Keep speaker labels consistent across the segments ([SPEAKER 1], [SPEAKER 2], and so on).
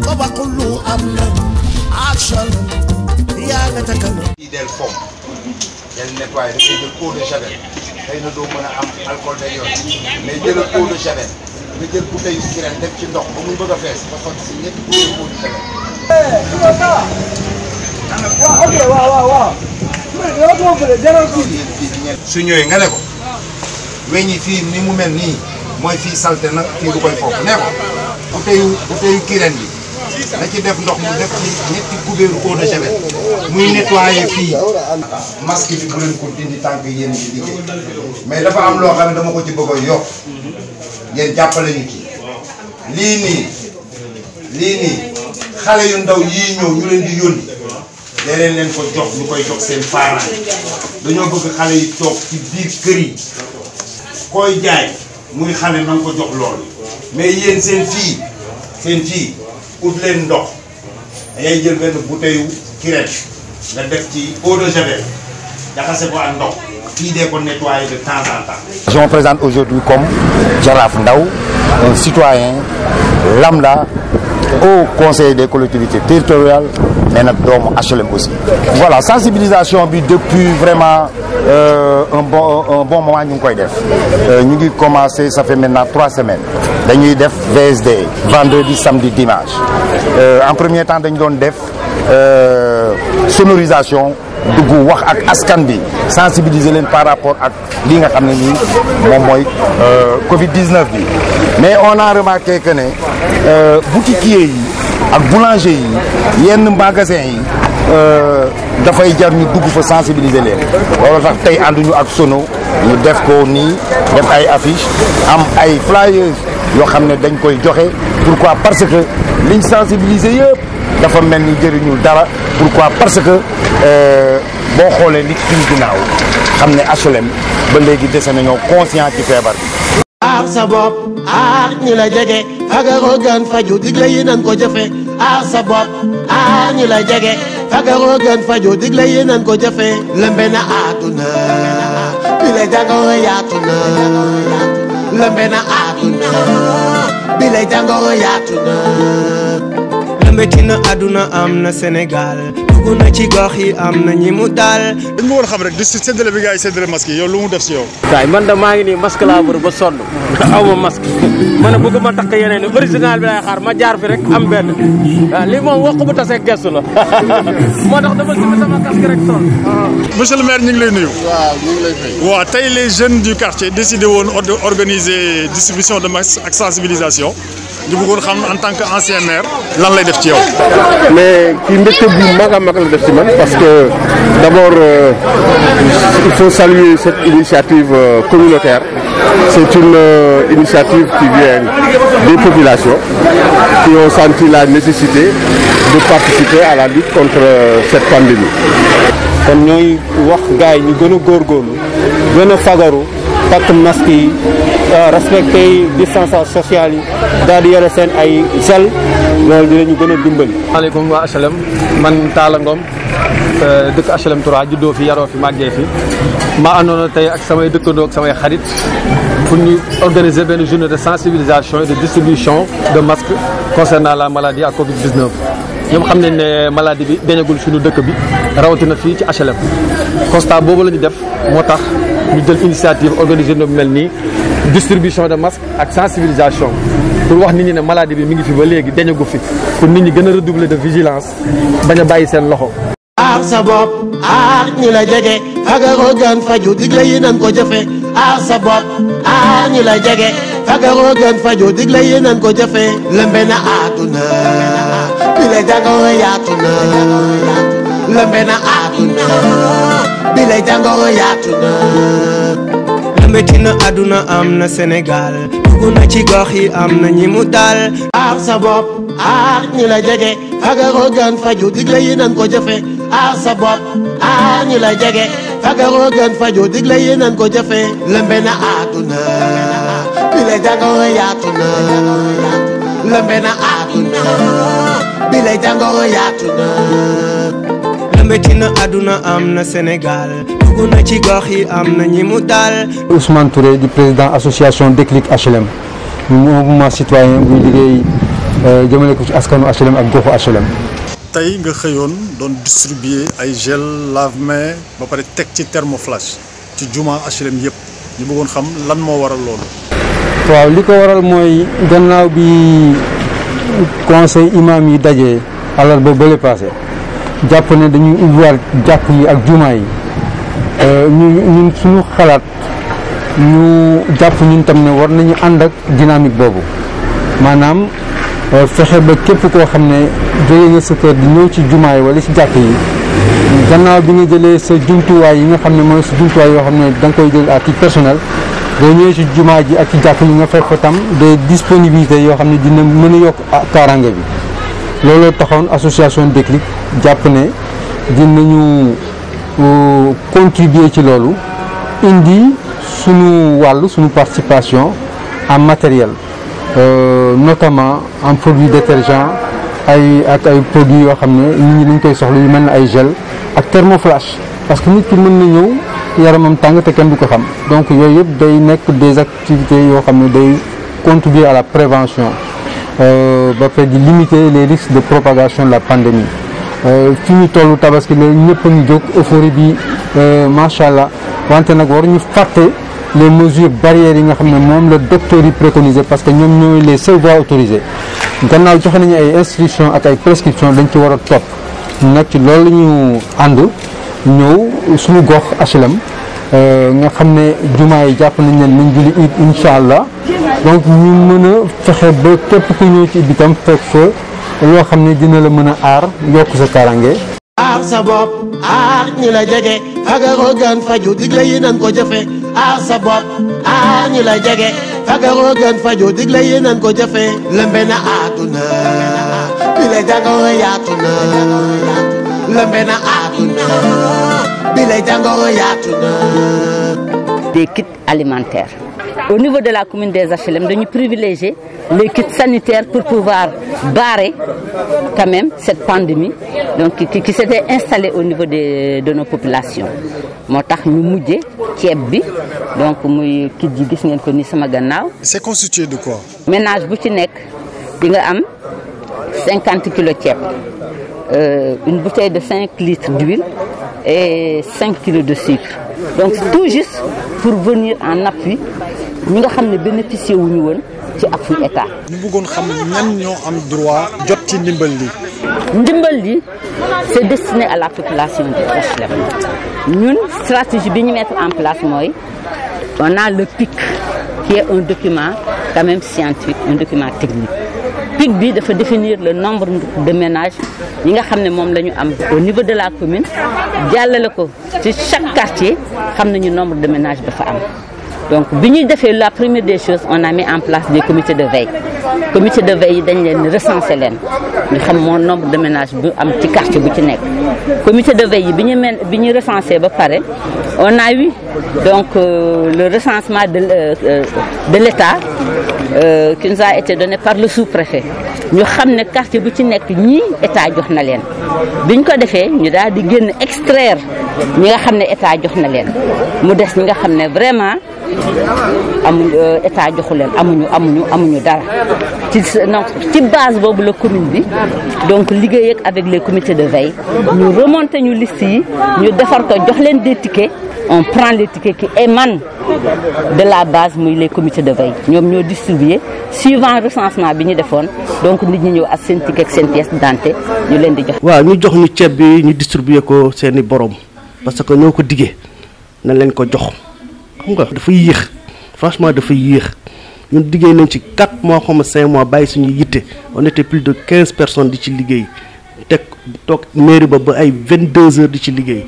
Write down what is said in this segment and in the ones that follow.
[SPEAKER 1] Kobakulu amna action yaa nga ca kanam.
[SPEAKER 2] del fom del nettoyer da ngay jël eau de javel xëy na doo mën a am alcool day yoon mais jëlal eau de javel nga jël bouteille yu kireen def ci ndox ba muy bëgg a fees nga fot si ñetti bouteille eau de javel. su ñëwee nga ne ko weñ yi fii ni mu mel nii mooy fii salte na fii du koy foofu ne ko bouteille kireen bi na ci def ndox mu def ci ñetti kubéeru eau de javel muy nettoyer fii. masque bi bu leen ko dindi tànk yéen di liggéey mais dafa am loo xam ne dama ko ci bëgg a yokk yéen jàppale ñu ci lii nii xale yu ndaw yii ñëw ñu leen di yónni leneen leen ko jox ñu koy jox seen parents dañoo bëgg xale yi toog ci biir kër yi koy jaay muy xale na nga ko jox loolu mais yéen seen fii ut leen ndox dangay jël benn bouteille kirène nga def ci eau de javel jaxase ko ak ndox fii dee ko nettoyer de temps en temps.
[SPEAKER 3] Je me présente aujourd'hui comme Jaraaf Ndaw, un citoyen lambda au conseil des collectivités territoriales mais nag doomu HLM aussi. Voilà, sensibilisation bi depuis vraiment un bon moment ñu ngi koy def ñu ngi commencé ça fait maintenant 3 semaines dañuy def VSD vendredi samedi dimanche en premier temps dañu doon def sonorisation dugg wax ak askan bi sensibiliser leen par rapport ak li nga xam ne nii moom mooy Covid-19 bi mais on a remarqué que ne boutiquiers yi ak boulanger yi yenn magasin yi dafay jar ñu dugg fa sensibiliser leen loolu tax tey ànduñu ak sono ñu def ko nii def ay affiche am ay flyers yoo xam ne dañ koy joxe pourquoi parce que liñ sensibiliser yëpp dafa mel ni jëriñul dara pourquoi parce que boo xoolee li ci ginnaaw xam ne HLM ba léegi dese nañoo conscient ci feebar bi.
[SPEAKER 1] aar sa bopp aar ñi la jege fagaroo gën faju digle yi nan ko jëfe aar sa bopp aar ñi la jege fagaroo gën faju digle yi nan ko jëfe lëmbe na àdduna bi la jàngoro yaatu na lëmbe na àdduna bi la jàngoro yaatu na lëmbe na àdduna am na Sénégal dugg na ci gox yi am na ñi mu daal.
[SPEAKER 4] dañ ma war a xam rek di séddale bi gars yi séddale masque yi yow lu mu def si yow.
[SPEAKER 5] waaye man da maa ngi nii masque laa wër ba sonn aw ma masque ma ne bëgg ma takk yeneen original bi lay xaar ma jaar fi rek am benn waaw lii moom wax bu tasee gestu la moo tax dama simi sama casque rek sol.
[SPEAKER 4] monsieur le maire ñu ngi lay nuyu.
[SPEAKER 2] waaw ñu ngi lay fay.
[SPEAKER 4] waaw tey les jeunes du quartier décidé woon organiser distribution de masques ak sensibilisation ñu bëggoon xam en tant que ancien maire lan lay def ci yow.
[SPEAKER 6] mais ci mbégte bu mag a mag la def ci man parce que d'abord il faut saluer cette initiative communautaire. C'est une initiative qui vient des populations qui ont senti la nécessité de participer à la lutte contre cette pandémie.
[SPEAKER 5] kon ñooy wax gars yi ñu gën a góorgóorlu gën a fagaru takk masque yi respecté distanciation sociale yi daal di yore seen ay gel loolu dinañu gën a dimbali.
[SPEAKER 7] maaleykum waa HLM man Talla Ngom dëkk HLM 3 juddoo fi yaroo fi màggee fi ma àndoon tey ak samay dëkkandoo ak samay xarit pour ñu organiser benn journée de sensibilisation et de distribution de masques concernant la maladie à Covid-19. ñoom xam nañ ne maladie bi dañagul suñu dëkk bi rawatina fii ci HLM constat boobu la ñu def moo tax ñu jël initiative organiser lu mel nii distribution de masques ak sensibilisation pour wax nit ñi ne maladie bi mi ngi fi ba léegi dañagu fi pour nit ñi gën a redoubler de vigilance bañ a bàyyi seen loxo.
[SPEAKER 1] aar sa bopp aar ñi la jege fagaroo gën faju digle yi nan ko jëfe aar sa bopp aar ñi la jege fagaroo gën faju digle yi nan ko jëfe lëmbe na àdduna bi la jàngoro yaatu na lëmbe na àdduna bi la jàngoro yaatu na lëmbe na àdduna am na Sénégal dugg na ci gox yi am na ñi mu daal aar sa bopp aar ñi la jege fagaroo gën faju digle yi nan ko jëfe aar sa bopp aar ñi la jege fagaroo gën faju digle yi nan ko jëfe lëmbe na àdduna bi la jàngoro yaatu na lëmbe na àdduna bi la jàngoro yaatu na lëmbe na àdduna am na Sénégal dugg na ci gox yi am na ñi mu daal.
[SPEAKER 8] Ousmane Touré di président association Déclic HLM mouvement citoyen buy liggéey
[SPEAKER 5] jëmale ko ci askanu HLM ak goxu HLM.
[SPEAKER 4] tey nga xëyoon doon distribuer ay gel lave-mains ba pare teg ci thermoflash ci juma HLM yëpp ñu bëggoon xam lan moo waral loolu.
[SPEAKER 5] waaw li ko waral mooy gannaaw bi conseil imam yi dajee àllarba bële passé jàpp ne dañuy ubbiwaat jàkk yi ak juma yi ñun suñu xalaat ñu jàpp ñun tam ne war nañu ànd ak dynamique boobu maanaam fexe ba képp koo xam ne jóge nga sa kër di ñëw ci juma yi wala ci jàkk yi gannaaw bi nga jëlee sa jumtuwaay yi nga xam ne mooy sa jumtuwaay yoo xam ne da nga koy jël à titre personnel boo ñëwee ci jumaa ji ak ci jàkk yi nga fekk fa tam des disponibilités yoo xam ne dina mën a yokk kaaraange bi looloo taxoon association Déclic jàpp ne dinañu contribuer ci loolu indi suñu wàll suñu participation en matériel notamment en produits détergents ay produits yoo xam ne nit ñi dañ koy soxla yu mel ne ay gel ak thermoflash parce que nit ki mën na ñëw yaramam tàng te kenn du ko xam donc yooyu yëpp day nekk des activités yoo xam ne day contribuer à la prévention ba pare di limiter les risques de propagation de la pandémie fi ñu tollu tabaski la ñëpp a ngi jóg euphorie bi macha allah wante nag waruñu fàtte les mesures barrières yi nga xam ne moom la docteur yi préconisé parce que ñoom ñooy les seules voies autorisées gannaaw joxe nañu ay instructions ak ay prescriptions dañ ci war a topp nag ci loolu la ñu ànd ñëw suñu gox HLM nga xam ne jumaa yi jàpp nañ leen nañ julli it incha allah donc ñu mën a fexe ba képp ku ñëw ci bi tam fekk fa loo xam ne dina la mën a aar yokk sa kaaraange.
[SPEAKER 1] aar sa bopp aar ñi la jege fagaroo gën faju digle yi nan ko jëfe aar sa bopp aar ñi la jege fagaroo gën faju digle yi nan ko jëfe lëmbe na àdduna bi la jàngoro yaatu na lëmbe na àdduna bi la jàngoro yaatu na.
[SPEAKER 8] Des kits alimentaires. Au niveau de la commune des HLM, nous privilégions les kits sanitaires pour pouvoir barrer quand même cette pandémie donc, qui s'était installée au niveau de nos populations. Donc,
[SPEAKER 4] c'est constitué de quoi?
[SPEAKER 8] Ménage boutique, 50 kg de tiep, une bouteille de 5 litres d'huile et 5 kg de sucre. Donc tout juste pour venir en appui ñi nga xam ne bénéficier wuñu woon ci appui état.
[SPEAKER 4] ñu bëggoon xam ñan ñoo am droit jot ci ndimbal li.
[SPEAKER 8] ndimbal li c'est destiné à la population de HLM. ñun stratégie bi ñu mettre en place mooy on a le PIC qui est un document quand même scientifique, un document technique. PIC bi dafa définir le nombre de ménages yi nga xam ne moom la ñu am au niveau de la commune jàllale ko ci chaque quartier xam nañu nombre de ménages dafa am. Donc bi ñuy defee la première des choses on a mis en place des comités de veille. Comité de veille yi dañ leen recenser leen ñu xam moo nombre de ménages bu am ci quartier bu ci nekk. Comité de veille yi bi ñu recenser ba pare on a eu donc le recensement de l'État qui nous a été donné par le sous-préfet. ñu xam ne quartier bu ci nekk ñii état jox na leen biñ ko defee ñu daal di génn extraire ñi nga xam ne état jox na leen mu des ñi nga xam ne vraiment amuñu état joxu leen amuñu dara ci base boobu la commune bi donc liggéey ak avec les comités de veille ñu remonter ñu liste yi ñu defar ko jox leen des tickets on prend les tickets qui émanent de la base muy les comités de veille ñoom ñoo distribuer suivant recensement bi ñu defoon donc nit ñi ñëw ak seen ticket ak seen pièce d'identité ñu leen di jox.
[SPEAKER 9] waaw ñu jox ñu ceeb bi ñu distribuer ko seeni borom parce que ñoo ko diggee na leen ko jox xam nga dafa yéex franchement dafa yéex ñun diggee nañ ci 4 mois comme 5 mois bàyyi suñu yitte on était plus de 15 personnes di ci liggéey teg toog mairie ba ay 22 heures di ci liggéey.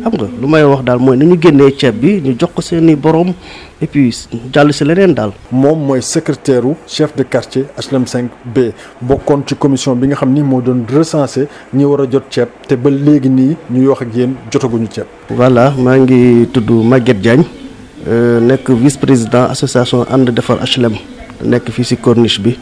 [SPEAKER 9] xam nga lu may wax daal mooy nañu génnee ceeb bi ñu jox ko seeni borom et puis jàll si leneen daal.
[SPEAKER 10] moom mooy secrétaire u chef de quartier HLM 5B bokkoon ci commission bi nga xam ni moo doon recenser ñi war a jot ceeb te ba léegi nii ñuy wax ak yéen jotaguñu ceeb.
[SPEAKER 9] voilà maa ngi tudd Maguette Diagne nekk vice-président association ànd defar HLM nekk fii si corniche bi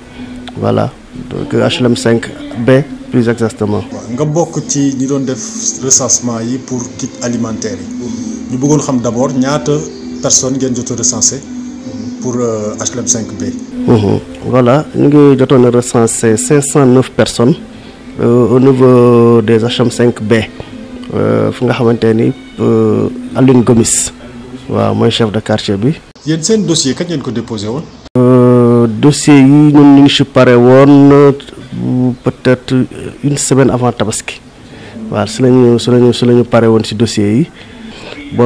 [SPEAKER 9] voilà donc HLM 5B. plus exactement.
[SPEAKER 4] nga bokk ci ñi doon def recensement yi pour kit alimentaire yi ñu bëggoon xam d'abord ñaata personnes ngeen jot a recensé pour HLM 5B.
[SPEAKER 9] voilà ñu ngi jotoon a recensé 509 personnes au niveau des HM5B fu nga xamante ni Alioune Gomis waaw mooy chef de quartier bi.
[SPEAKER 10] yéen seen dossier kañ ngeen ko déposé woon.
[SPEAKER 9] dossier yi ñun ñu ngi si pare woon peut-être une semaine avant tabaski waaw si lañu pare woon si dossier yi ba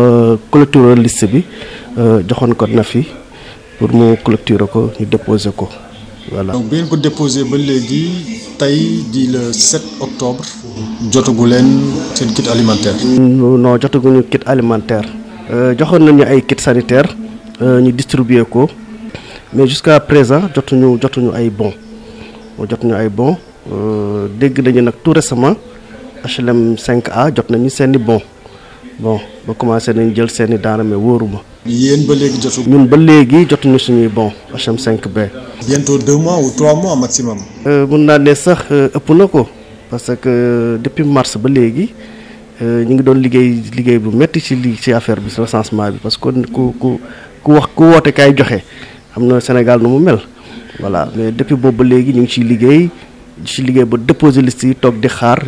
[SPEAKER 9] clôturer liste bi joxoon ko na fi pour mu clôturer ko ñu déposer ko voilà.
[SPEAKER 10] donc bi ngeen ko déposé ba léegi tey di le 7 octobre jotagu leen seen kit alimentaire.
[SPEAKER 9] non jotaguñu kit alimentaire joxoon nañu ay kit sanitaire ñu distribuer ko mais jusqu'à présent jotuñu ay bons dégg nañu nag tout récemment HLM 5A jot nañu seeni bons ba commencé nañu jël seeni daara mais wóoruma.
[SPEAKER 10] yéen ba léegi jotu.
[SPEAKER 9] ñun ba léegi jotuñu suñuy bons HLM 5B.
[SPEAKER 10] bientôt 2 mois ou 3 mois maximum.
[SPEAKER 9] mun naa ne sax ëpp na ko parce que depuis mars ba léegi ñu ngi doon liggéey bu metti ci affaire bi recensement bi parce que ku woote kaay joxe xam na Sénégal nu mu mel voilà mais depuis boobu ba léegi ñu ngi ciy liggéey ba déposer liste yi toog di xaar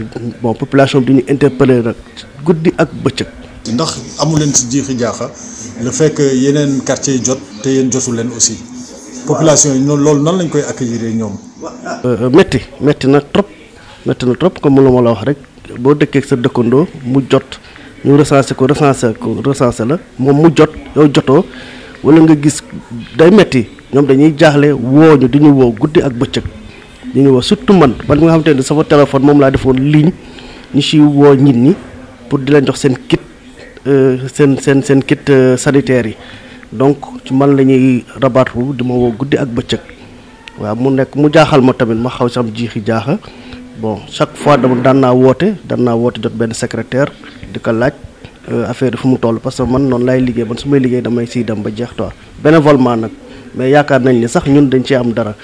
[SPEAKER 9] bon population bi ñu interpeller nag guddi ak bëccëg.
[SPEAKER 10] ndax amu leen ci jiixi jaaxa le fait que yeneen quartier yi jot te yéen jotu leen aussi population yi noonu loolu nan lañ koy accueillir ñoom.
[SPEAKER 9] métti na trop comme lu ma la wax rek boo dëkkee ak sa dëkkandoo mu jot ñu recensé la moom mu jot yow jotoo wala nga gis day métti ñoom dañuy jaaxle woo ñu di ñu woo guddi ak bëccëg di ñu woo surtout man nga xamante ne sama téléphone moom laa defoon ligne ñu si woo nit ñi pour di leen jox seen kit seen kit sanitaire yi donc ci man la ñuy rabattre di ma woo guddi ak bëccëg waaw mu jaaxal ma tamit ma xaw si am jiixi jaaxa bon chaque fois daan naa woote jot benn secrétaire di ko laaj affaire yi fu mu toll parce que man noonu laay liggéey man su may liggéey damay siy dem ba jeex toi bénévolement nag mais yaakaar nañ ni sax ñun dañ cee am dara.